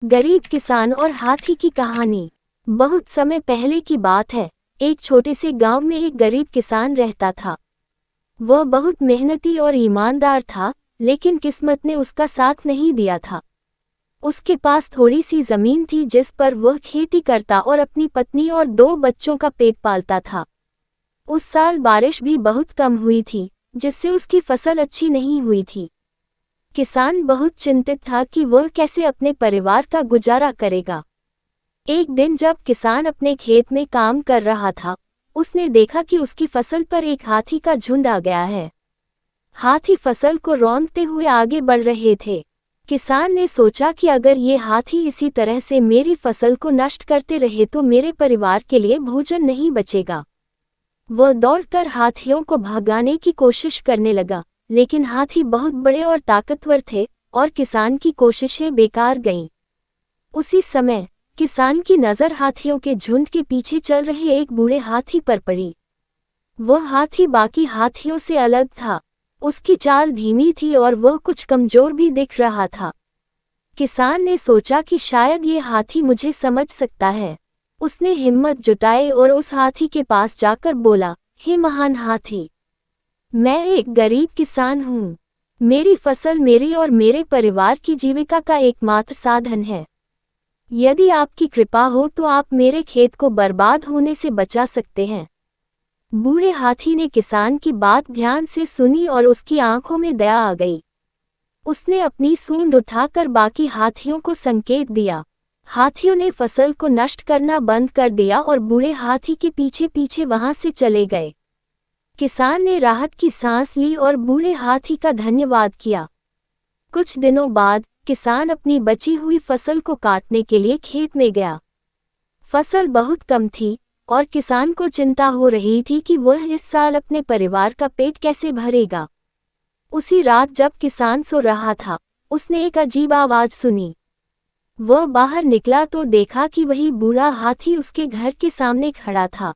गरीब किसान और हाथी की कहानी। बहुत समय पहले की बात है। एक छोटे से गांव में एक गरीब किसान रहता था। वह बहुत मेहनती और ईमानदार था, लेकिन किस्मत ने उसका साथ नहीं दिया था। उसके पास थोड़ी सी जमीन थी जिस पर वह खेती करता और अपनी पत्नी और 2 बच्चों का पेट पालता था। उस साल बारिश भी बहुत कम हुई थी, जिससे उसकी फसल अच्छी नहीं हुई थी। किसान बहुत चिंतित था कि वह कैसे अपने परिवार का गुजारा करेगा। एक दिन जब किसान अपने खेत में काम कर रहा था, उसने देखा कि उसकी फसल पर एक हाथी का झुंड आ गया है। हाथी फसल को रौंदते हुए आगे बढ़ रहे थे। किसान ने सोचा कि अगर ये हाथी इसी तरह से मेरी फसल को नष्ट करते रहे तो मेरे परिवार के लिए भोजन नहीं बचेगा। वह दौड़कर हाथियों को भगाने की कोशिश करने लगा, लेकिन हाथी बहुत बड़े और ताकतवर थे और किसान की कोशिशें बेकार गईं। उसी समय किसान की नज़र हाथियों के झुंड के पीछे चल रहे एक बूढ़े हाथी पर पड़ी। वह हाथी बाकी हाथियों से अलग था। उसकी चाल धीमी थी और वह कुछ कमजोर भी दिख रहा था। किसान ने सोचा कि शायद ये हाथी मुझे समझ सकता है। उसने हिम्मत जुटाई और उस हाथी के पास जाकर बोला, हे महान हाथी, मैं एक गरीब किसान हूँ। मेरी फसल मेरी और मेरे परिवार की जीविका का एकमात्र साधन है। यदि आपकी कृपा हो तो आप मेरे खेत को बर्बाद होने से बचा सकते हैं। बूढ़े हाथी ने किसान की बात ध्यान से सुनी और उसकी आंखों में दया आ गई। उसने अपनी सूंड उठाकर बाकी हाथियों को संकेत दिया। हाथियों ने फसल को नष्ट करना बंद कर दिया और बूढ़े हाथी के पीछे पीछे वहां से चले गए। किसान ने राहत की सांस ली और बूढ़े हाथी का धन्यवाद किया। कुछ दिनों बाद किसान अपनी बची हुई फसल को काटने के लिए खेत में गया। फसल बहुत कम थी और किसान को चिंता हो रही थी कि वह इस साल अपने परिवार का पेट कैसे भरेगा। उसी रात जब किसान सो रहा था, उसने एक अजीब आवाज सुनी। वह बाहर निकला तो देखा कि वही बूढ़ा हाथी उसके घर के सामने खड़ा था।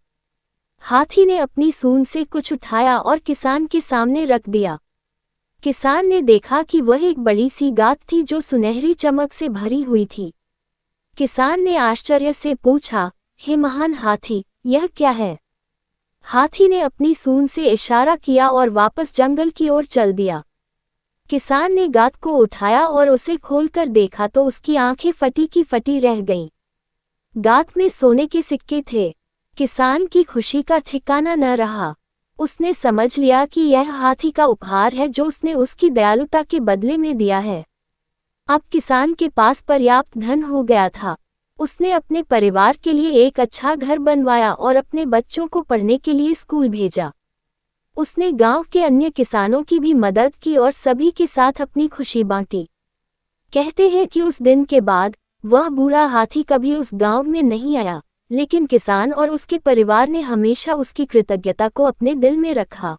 हाथी ने अपनी सूंड से कुछ उठाया और किसान के सामने रख दिया। किसान ने देखा कि वह एक बड़ी सी गात थी जो सुनहरी चमक से भरी हुई थी। किसान ने आश्चर्य से पूछा, हे महान हाथी, यह क्या है? हाथी ने अपनी सूंड से इशारा किया और वापस जंगल की ओर चल दिया। किसान ने गात को उठाया और उसे खोलकर देखा तो उसकी आंखें फटी की फटी रह गईं। गात में सोने के सिक्के थे। किसान की खुशी का ठिकाना न रहा। उसने समझ लिया कि यह हाथी का उपहार है जो उसने उसकी दयालुता के बदले में दिया है। अब किसान के पास पर्याप्त धन हो गया था। उसने अपने परिवार के लिए एक अच्छा घर बनवाया और अपने बच्चों को पढ़ने के लिए स्कूल भेजा। उसने गांव के अन्य किसानों की भी मदद की और सभी के साथ अपनी खुशी बांटी। कहते हैं कि उस दिन के बाद वह बूढ़ा हाथी कभी उस गांव में नहीं आया, लेकिन किसान और उसके परिवार ने हमेशा उसकी कृतज्ञता को अपने दिल में रखा।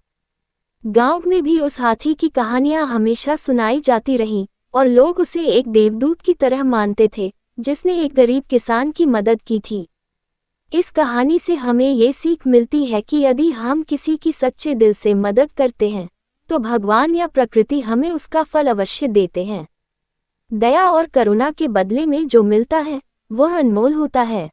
गांव में भी उस हाथी की कहानियां हमेशा सुनाई जाती रहीं और लोग उसे एक देवदूत की तरह मानते थे, जिसने एक गरीब किसान की मदद की थी। इस कहानी से हमें ये सीख मिलती है कि यदि हम किसी की सच्चे दिल से मदद करते हैं, तो भगवान या प्रकृति हमें उसका फल अवश्य देते हैं। दया और करुणा के बदले में जो मिलता है, वह अनमोल होता है।